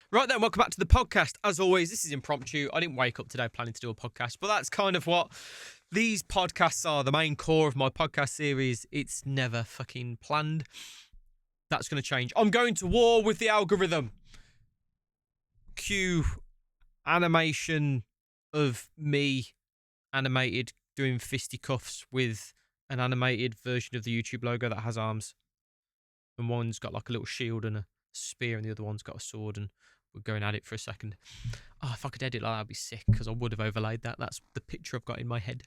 Right then, welcome back to the podcast. As always, this is impromptu. I didn't wake up today planning to do a podcast, but that's kind of what these podcasts are. The main core of my podcast series. It's never fucking planned. That's going to change. I'm going to war with the algorithm. Cue animation of me animated doing fisticuffs with an animated version of the YouTube logo that has arms. And one's got like a little shield and a spear, and the other one's got a sword, and we're going at it for a second. Oh, if I could edit like that, I'd be sick, because I would have overlaid that. That's the picture I've got in my head.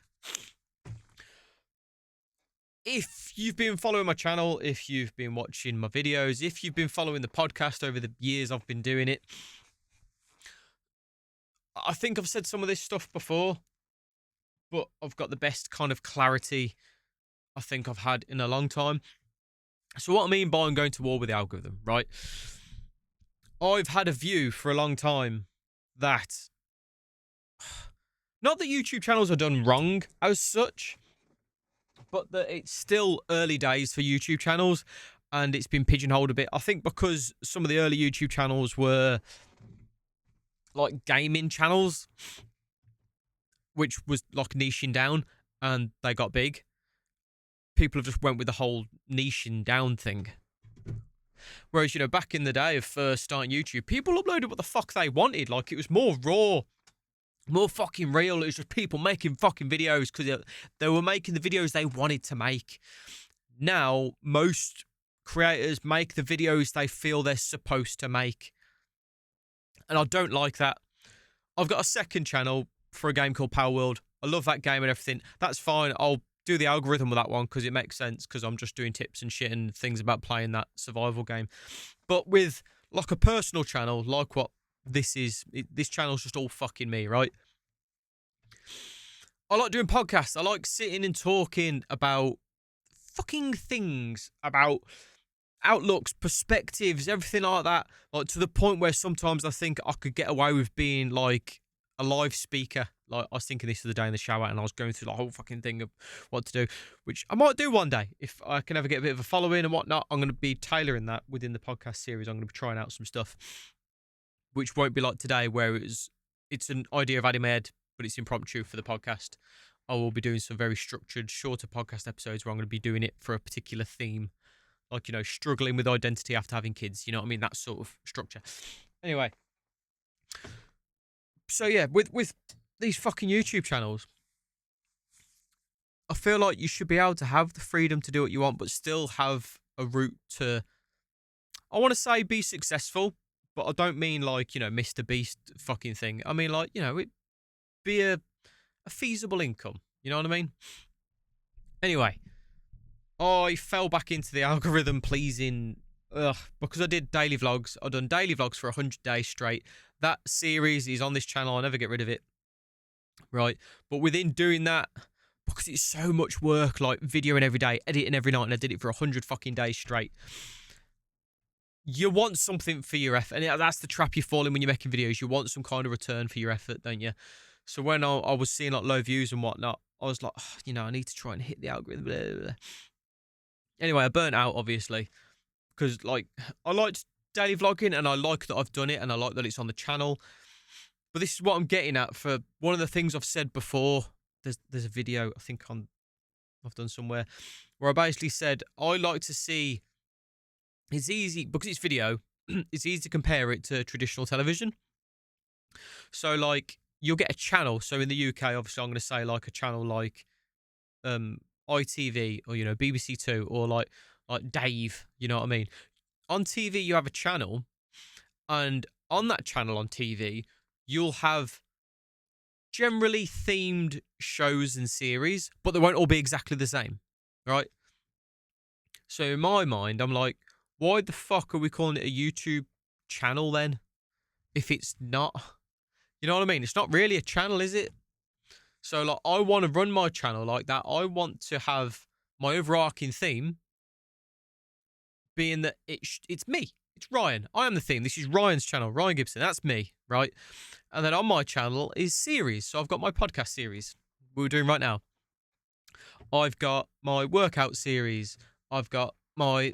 If you've been following my channel, if you've been watching my videos, if you've been following the podcast over the years I've been doing it, I think I've said some of this stuff before, but I've got the best kind of clarity I think I've had in a long time. So what I mean by I'm going to war with the algorithm, right? I've had a view for a long time that, not that YouTube channels are done wrong as such, but that it's still early days for YouTube channels and it's been pigeonholed a bit. I think because some of the early YouTube channels were like gaming channels, which was like niching down, and they got big. People have just went with the whole niching down thing. Whereas, back in the day of first starting YouTube, people uploaded what the fuck they wanted. Like, it was more raw, more fucking real. It was just people making fucking videos because they were making the videos they wanted to make. Now, most creators make the videos they feel they're supposed to make. And I don't like that. I've got a second channel for a game called Power World. I love that game and everything. That's fine. I'll do the algorithm with that one because it makes sense, because I'm just doing tips and shit and things about playing that survival game. But with like a personal channel, like what this is, this channel's just all fucking me, right? I like doing podcasts. I like sitting and talking about fucking things, about outlooks, perspectives, everything like that. Like, to the point where sometimes I think I could get away with being like a live speaker. Like, I was thinking this the other day in the shower, and I was going through the whole fucking thing of what to do, which I might do one day if I can ever get a bit of a following and whatnot. I'm going to be tailoring that within the podcast series. I'm going to be trying out some stuff, which won't be like today, where it's an idea I've had in my head, but it's impromptu for the podcast. I will be doing some very structured, shorter podcast episodes where I'm going to be doing it for a particular theme, like, struggling with identity after having kids. You know what I mean? That sort of structure. Anyway, so yeah, with these fucking YouTube channels, I feel like you should be able to have the freedom to do what you want, but still have a route to, I want to say, be successful, but I don't mean like, Mr. Beast fucking thing. I mean, like, it be a feasible income. You know what I mean? Anyway, I fell back into the algorithm pleasing because I did daily vlogs. I've done daily vlogs for 100 days straight. That series is on this channel. I'll never get rid of it. Right. But within doing that, because it's so much work, like videoing every day, editing every night, and I did it for 100 fucking days straight, you want something for your effort. And that's the trap you fall in when you're making videos. You want some kind of return for your effort, don't you? So when I was seeing like low views and whatnot, I was like, I need to try and hit the algorithm. Blah, blah, blah. Anyway, I burnt out, obviously, because like I liked daily vlogging and I like that I've done it and I like that it's on the channel. But this is what I'm getting at. For one of the things I've said before, there's a video I think I've done somewhere where I basically said I like to see, it's easy because it's video, it's easy to compare it to traditional television. So like you'll get a channel. So in the UK, obviously, I'm going to say like a channel like ITV or BBC Two or like Dave. You know what I mean? On TV, you have a channel, and on that channel on TV, you'll have generally themed shows and series, but they won't all be exactly the same, right? So in my mind, I'm like, why the fuck are we calling it a YouTube channel then? If it's not, you know what I mean? It's not really a channel, is it? So like, I want to run my channel like that. I want to have my overarching theme being that it's me. It's Ryan. I am the theme. This is Ryan's channel. Ryan Gibson. That's me, right? And then on my channel is series. So I've got my podcast series we're doing right now. I've got my workout series. I've got my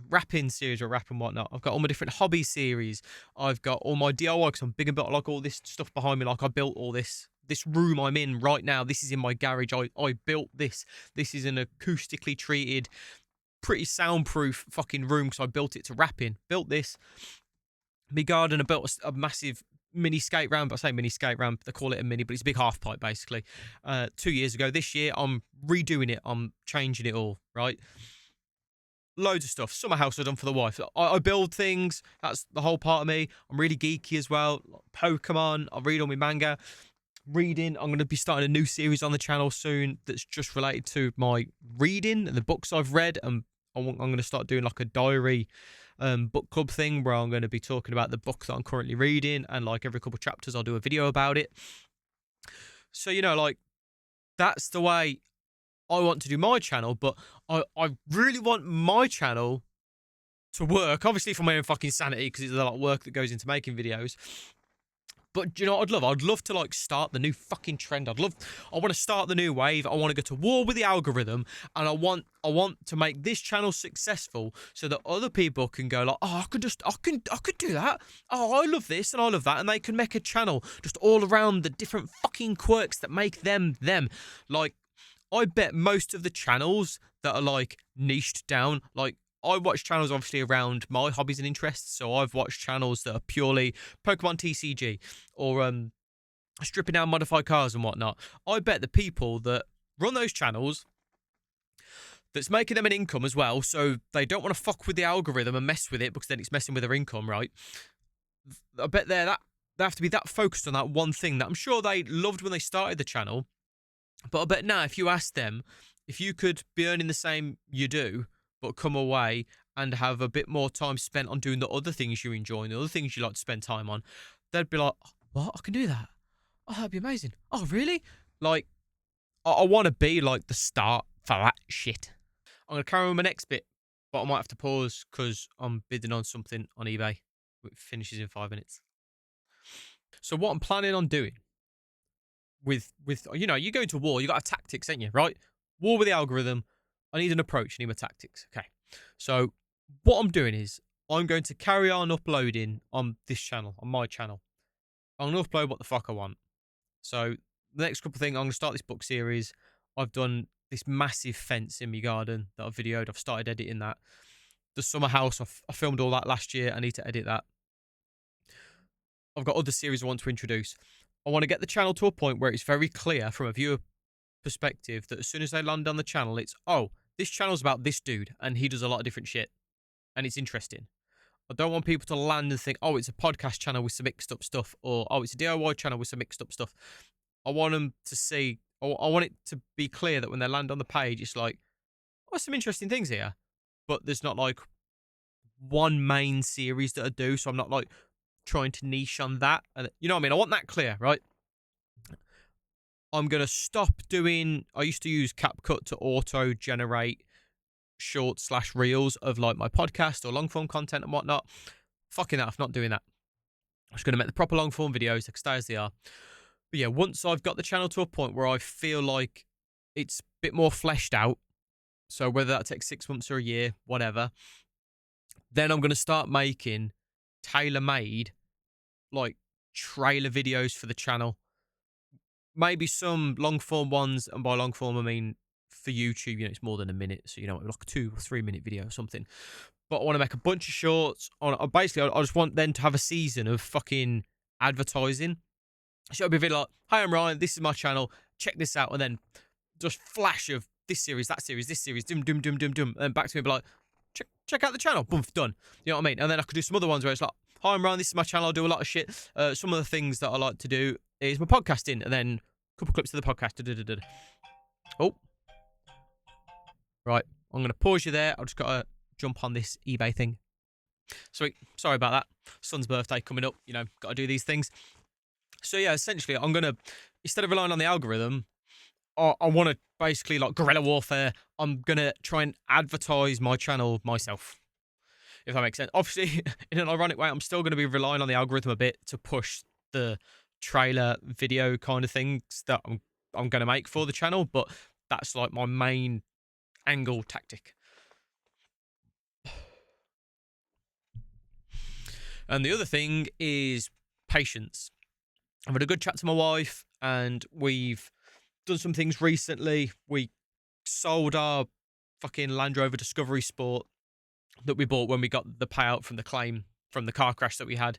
rapping series or rap and whatnot. I've got all my different hobby series. I've got all my DIY because I'm big about like all this stuff behind me. Like I built all this room I'm in right now. This is in my garage. I built this. This is an acoustically treated, pretty soundproof fucking room because I built it to rap in. Built this. My garden, I built a massive mini skate ramp. I say mini skate ramp, they call it a mini, but it's a big half pipe basically. 2 years ago. This year, I'm redoing it. I'm changing it all, right? Loads of stuff. Summer house I've done for the wife. I build things. That's the whole part of me. I'm really geeky as well. Pokemon. I read all my manga. Reading. I'm going to be starting a new series on the channel soon that's just related to my reading and the books I've read. And I'm going to start doing like a diary book club thing where I'm going to be talking about the book that I'm currently reading, and like every couple of chapters I'll do a video about it. So like that's the way I want to do my channel, but I really want my channel to work, obviously for my own fucking sanity, because there's a lot of work that goes into making videos. But do you know what I'd love? I'd love to like start the new fucking trend. I want to start the new wave. I want to go to war with the algorithm, and I want to make this channel successful so that other people can go like, oh, I could do that. Oh, I love this and I love that, and they can make a channel just all around the different fucking quirks that make them them. Like, I bet most of the channels that are like niched down, like I watch channels obviously around my hobbies and interests. So I've watched channels that are purely Pokemon TCG or stripping down modified cars and whatnot. I bet the people that run those channels, that's making them an income as well, so they don't want to fuck with the algorithm and mess with it because then it's messing with their income, right? I bet they have to be that focused on that one thing that I'm sure they loved when they started the channel. But I bet now if you ask them if you could be earning the same you do, but come away and have a bit more time spent on doing the other things you enjoy and the other things you like to spend time on, they'd be like, what? I can do that? Oh, that'd be amazing. Oh, really? Like, I want to be like the start for that shit. I'm going to carry on with my next bit, but I might have to pause because I'm bidding on something on eBay. It finishes in 5 minutes. So what I'm planning on doing with you go into war, you got a tactics, ain't you, right? War with the algorithm. I need an approach. I need my tactics. Okay. So what I'm doing is I'm going to carry on uploading on this channel, on my channel. I'm going to upload what the fuck I want. So the next couple of things, I'm going to start this book series. I've done this massive fence in my garden that I've videoed. I've started editing that. The summer house, I filmed all that last year. I need to edit that. I've got other series I want to introduce. I want to get the channel to a point where it's very clear from a viewer perspective that as soon as they land on the channel, it's, oh, this channel's about this dude and he does a lot of different shit and it's interesting. I don't want people to land and think, oh, it's a podcast channel with some mixed up stuff, or oh, it's a DIY channel with some mixed up stuff. I want them to see, or I want it to be clear that when they land on the page, it's like, oh, some interesting things here, but there's not like one main series that I do, so I'm not like trying to niche on that. And you know what I mean? I want that clear, right? I'm going to stop doing, I used to use CapCut to auto generate short/reels of like my podcast or long form content and whatnot. Fucking that, I'm not doing that. I'm just going to make the proper long form videos, they can stay as they are. But yeah, once I've got the channel to a point where I feel like it's a bit more fleshed out, so whether that takes 6 months or a year, whatever, then I'm going to start making tailor-made like trailer videos for the channel. Maybe some long form ones, and by long form I mean for YouTube, it's more than a minute, so like a 2 or 3 minute video or something. But I want to make a bunch of shorts. Basically, I just want them to have a season of fucking advertising. So it'll be a video like, hi, I'm Ryan, this is my channel, check this out, and then just flash of this series, that series, this series, dum dum dum dum dum, and then back to me, be like, check out the channel, boom, done. You know what I mean? And then I could do some other ones where it's like, hi, I'm Ryan, this is my channel, I do a lot of shit. Some of the things that I like to do is my podcasting, and then a couple clips of the podcast. Oh. Right, I'm going to pause you there. I've just got to jump on this eBay thing. Sweet, sorry about that. Son's birthday coming up, got to do these things. So yeah, essentially, I'm going to, instead of relying on the algorithm, I want to basically like guerrilla warfare. I'm going to try and advertise my channel myself, if that makes sense. Obviously, in an ironic way, I'm still going to be relying on the algorithm a bit to push the trailer video kind of things that I'm going to make for the channel, but that's like my main angle tactic. And the other thing is patience. I've had a good chat to my wife, and we've done some things recently. We sold our fucking Land Rover Discovery Sport that we bought when we got the payout from the claim from the car crash that we had.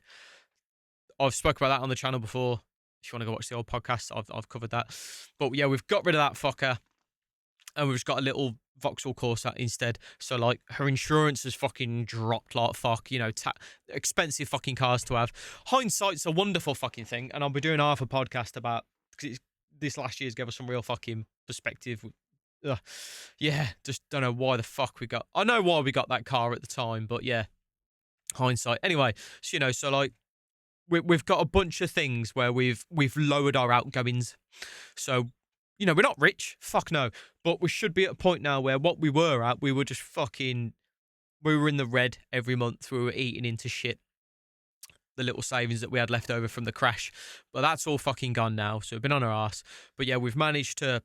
I've spoke about that on the channel before. If you want to go watch the old podcast, I've covered that. But yeah, we've got rid of that fucker, and we've just got a little Vauxhall Corsa instead. So like, her insurance has fucking dropped like fuck. You know, expensive fucking cars to have. Hindsight's a wonderful fucking thing, and I'll be doing half a podcast about, because this last year's gave us some real fucking perspective. Yeah, just don't know why the fuck we got. I know why we got that car at the time, but yeah, hindsight. Anyway, so you know, so like, we've got a bunch of things where we've lowered our outgoings. So, you know, we're not rich, fuck no, but we should be at a point now where what we were at, we were just fucking, we were in the red every month. We were eating into shit, the little savings that we had left over from the crash. But that's all fucking gone now. So we've been on our ass. But yeah, we've managed to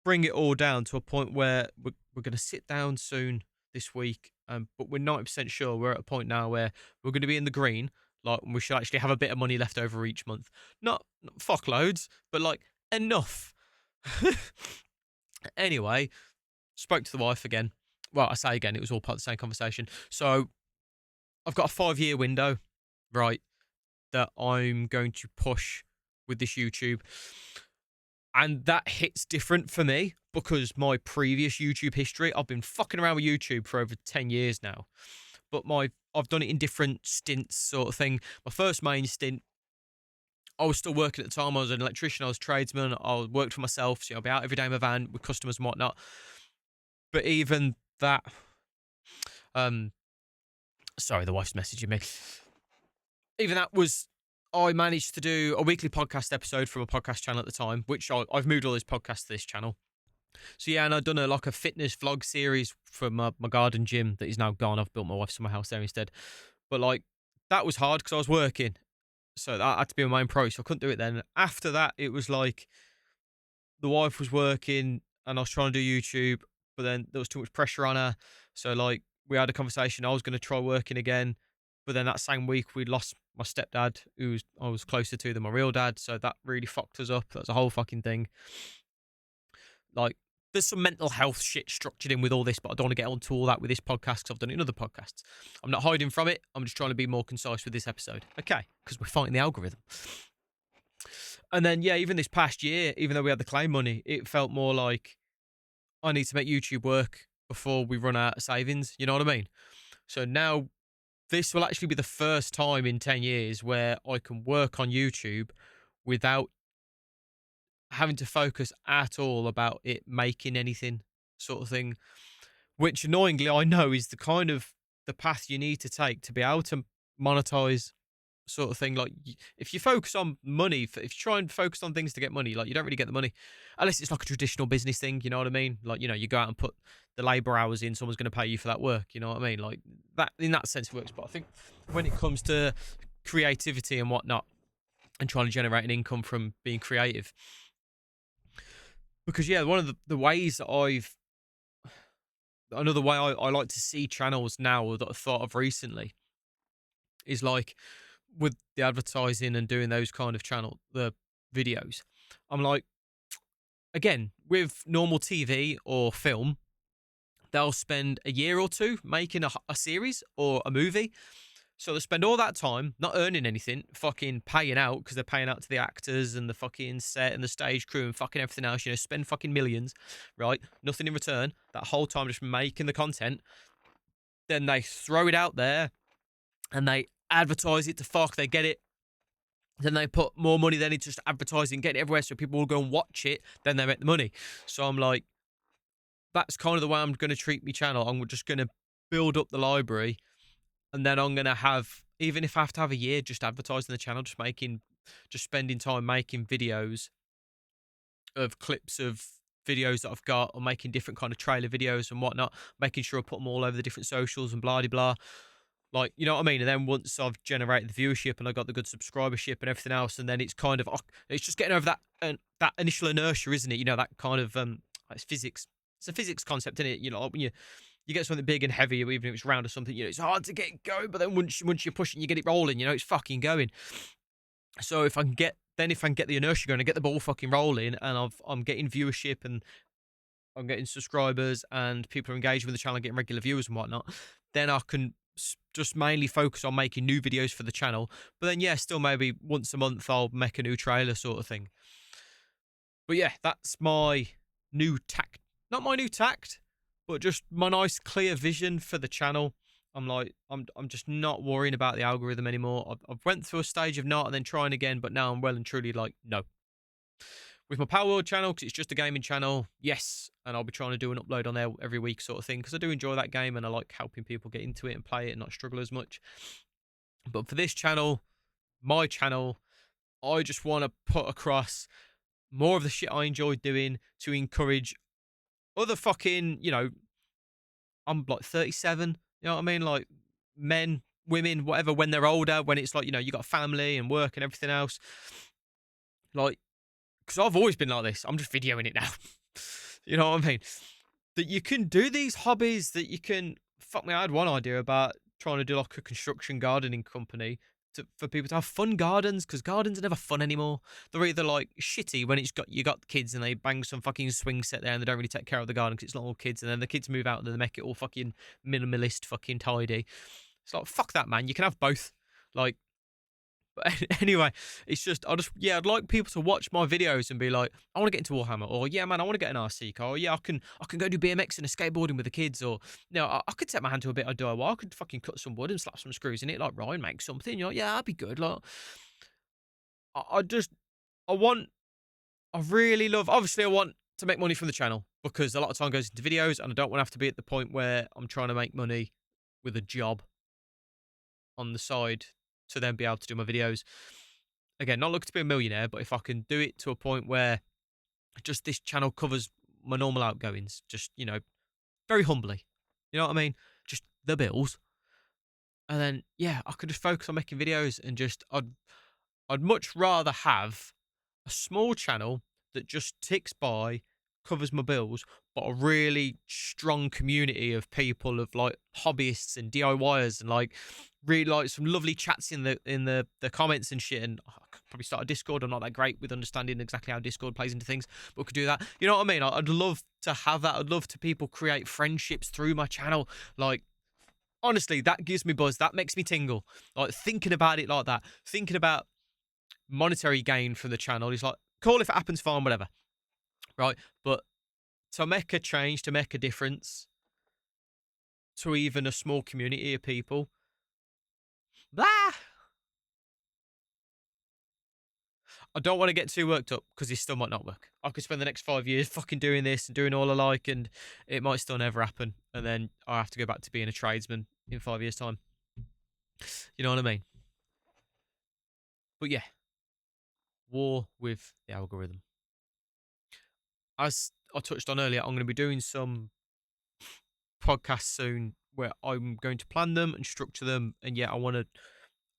bring it all down to a point where we're going to sit down soon this week. But we're 90% sure we're at a point now where we're going to be in the green. Like, we should actually have a bit of money left over each month. Not fuck loads, but like enough. Anyway, spoke to the wife again. Well, I say again, it was all part of the same conversation. So I've got a 5-year window, right, that I'm going to push with this YouTube. And that hits different for me because my previous YouTube history, I've been fucking around with YouTube for over 10 years now. But I've done it in different stints, sort of thing. My first main stint, I was still working at the time. I was an electrician, I was a tradesman, I worked for myself, so I'll be out every day in my van with customers and whatnot. But even that, sorry, the wife's messaging me. Even that was, I managed to do a weekly podcast episode from a podcast channel at the time, which I've moved all those podcasts to this channel. So yeah, and I've done a fitness vlog series from my garden gym that is now gone. I've built my wife's summer house there instead. But like, that was hard because I was working. So that had to be my main priority, so I couldn't do it then. After that, it was like, the wife was working and I was trying to do YouTube, but then there was too much pressure on her. So like, we had a conversation. I was going to try working again, but then that same week we lost my stepdad, who I was closer to than my real dad. So that really fucked us up. That's a whole fucking thing. Like, there's some mental health shit structured in with all this, but I don't want to get onto all that with this podcast because I've done it in other podcasts. I'm not hiding from it. I'm just trying to be more concise with this episode. Okay, because we're fighting the algorithm. And then, yeah, even this past year, even though we had the claim money, it felt more like I need to make YouTube work before we run out of savings. You know what I mean? So now this will actually be the first time in 10 years where I can work on YouTube without having to focus at all about it making anything, sort of thing, which annoyingly I know is the kind of the path you need to take to be able to monetize, sort of thing. Like, if you focus on money, if you try and focus on things to get money, like, you don't really get the money unless it's like a traditional business thing. You know what I mean? Like, you know, you go out and put the labor hours in, someone's going to pay you for that work. You know what I mean? Like, that, in that sense, it works. But I think when it comes to creativity and whatnot, and trying to generate an income from being creative, because yeah, one of the ways that another way I like to see channels now that I've thought of recently is like, with the advertising and doing those kind of the videos, I'm like, again, with normal TV or film, they'll spend a year or two making a series or a movie. So they spend all that time not earning anything, fucking paying out, because they're paying out to the actors and the fucking set and the stage crew and fucking everything else, you know, spend fucking millions, right? Nothing in return. That whole time just making the content. Then they throw it out there and they advertise it to fuck. They get it. Then they put more money then into just advertising, get it everywhere so people will go and watch it. Then they make the money. So I'm like, that's kind of the way I'm going to treat my channel. I'm just going to build up the library. And then I'm going to have, even if I have to have a year just advertising the channel, just spending time making videos of clips of videos that I've got, or making different kind of trailer videos and whatnot, making sure I put them all over the different socials and blah, blah, like, you know what I mean? And then once I've generated the viewership and I got the good subscribership and everything else, and then it's kind of, it's just getting over that initial inertia, isn't it? You know, that kind of, it's physics. It's a physics concept, isn't it? You know, when you get something big and heavy, even if it's round or something, it's hard to get it going. But then once you push it, and you get it rolling. It's fucking going. So if I can get the inertia going and get the ball fucking rolling, and I'm getting viewership and I'm getting subscribers and people are engaging with the channel, getting regular viewers and whatnot, then I can just mainly focus on making new videos for the channel. But then, yeah, still maybe once a month I'll make a new trailer sort of thing. But yeah, that's my new tact. Not my new tact, but just my nice clear vision for the channel. I'm just not worrying about the algorithm anymore. I've went through a stage of not and then trying again, but now I'm well and truly like, no. With my Power World channel, because it's just a gaming channel, yes, and I'll be trying to do an upload on there every week sort of thing, because I do enjoy that game and I like helping people get into it and play it and not struggle as much. But for this channel, my channel, I just want to put across more of the shit I enjoy doing to encourage other fucking, I'm like 37, you know what I mean? Like men, women, whatever, when they're older, when it's like, you got family and work and everything else. Like, because I've always been like this. I'm just videoing it now. You know what I mean? That you can do these hobbies, that you can. Fuck me, I had one idea about trying to do like a construction gardening company for people to have fun gardens, because gardens are never fun anymore. They're either like shitty when you got kids and they bang some fucking swing set there and they don't really take care of the garden because it's not all kids, and then the kids move out and they make it all fucking minimalist, fucking tidy. It's like, fuck that, man. You can have both. Like, but anyway, it's just, I'd like people to watch my videos and be like, I want to get into Warhammer, or yeah, man, I want to get an RC car, or yeah, I can go do BMX and a skateboarding with the kids, or I could set my hand to a bit of DIY. I could fucking cut some wood and slap some screws in it, like Ryan, make something. You're like, yeah, that'd be good. Like, I just, I want, I really love. Obviously, I want to make money from the channel because a lot of time goes into videos, and I don't want to have to be at the point where I'm trying to make money with a job on the side to then be able to do my videos. Again, not looking to be a millionaire, but if I can do it to a point where just this channel covers my normal outgoings, just, very humbly, you know what I mean? Just the bills. And then, yeah, I could just focus on making videos and just, I'd much rather have a small channel that just ticks by, covers my bills, but a really strong community of people, of like hobbyists and DIYers, and like really like some lovely chats in the comments and shit. And I could probably start a Discord. I'm not that great with understanding exactly how Discord plays into things, but we could do that. You know what I mean? I'd love to have that. I'd love to people create friendships through my channel. Like, honestly, that gives me buzz. That makes me tingle. Like, thinking about it like that, thinking about monetary gain from the channel is like, cool, if it happens, fine, whatever. Right? But to make a change, to make a difference to even a small community of people, blah. I don't want to get too worked up because this still might not work. I could spend the next 5 years fucking doing this and doing all I like, and it might still never happen. And then I have to go back to being a tradesman in 5 years' time. You know what I mean? But yeah, war with the algorithm. As I touched on earlier, I'm going to be doing some podcasts soon where I'm going to plan them and structure them. And yeah, I want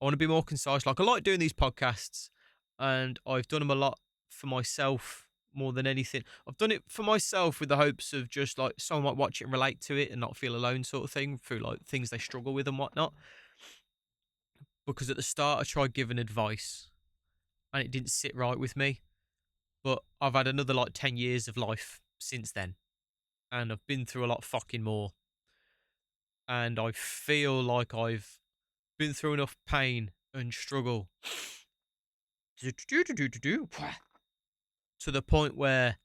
to be more concise. Like, I like doing these podcasts, and I've done them a lot for myself more than anything. I've done it for myself with the hopes of just like someone might watch it and relate to it and not feel alone, sort of thing, through like things they struggle with and whatnot. Because at the start I tried giving advice and it didn't sit right with me. But I've had another like 10 years of life since then, and I've been through a lot fucking more. And I feel like I've been through enough pain and struggle to the point where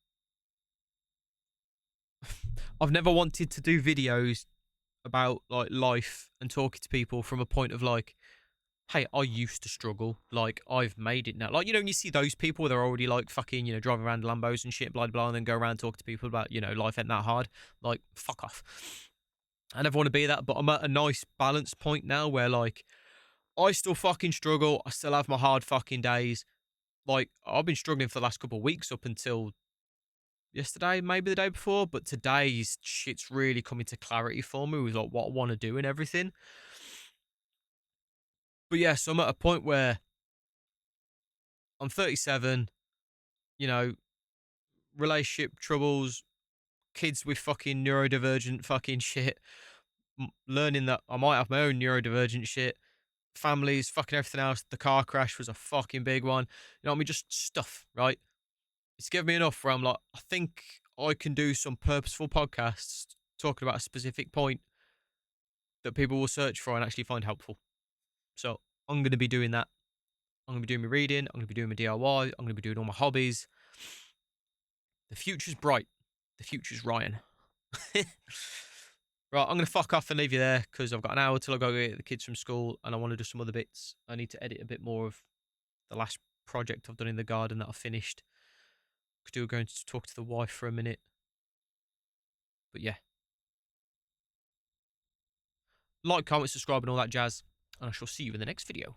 I've never wanted to do videos about like life and talking to people from a point of like, hey, I used to struggle. Like, I've made it now. Like, when you see those people, they're already like fucking, driving around Lambos and shit, blah, blah, and then go around talking to people about, life ain't that hard. Like, fuck off. I never want to be that, but I'm at a nice balance point now where like, I still fucking struggle. I still have my hard fucking days. Like, I've been struggling for the last couple of weeks up until yesterday, maybe the day before, but today's shit's really coming to clarity for me with like what I want to do and everything. But yeah, so I'm at a point where I'm 37, relationship troubles, kids with fucking neurodivergent fucking shit, learning that I might have my own neurodivergent shit, families, fucking everything else. The car crash was a fucking big one. You know what I mean? Just stuff, right? It's given me enough where I'm like, I think I can do some purposeful podcasts talking about a specific point that people will search for and actually find helpful. So I'm going to be doing that. I'm going to be doing my reading. I'm going to be doing my DIY. I'm going to be doing all my hobbies. The future's bright. The future's Ryan. Right, I'm going to fuck off and leave you there because I've got an hour till I go get the kids from school and I want to do some other bits. I need to edit a bit more of the last project I've done in the garden that I finished. Could do going to talk to the wife for a minute. But yeah. Like, comment, subscribe and all that jazz. And I shall see you in the next video.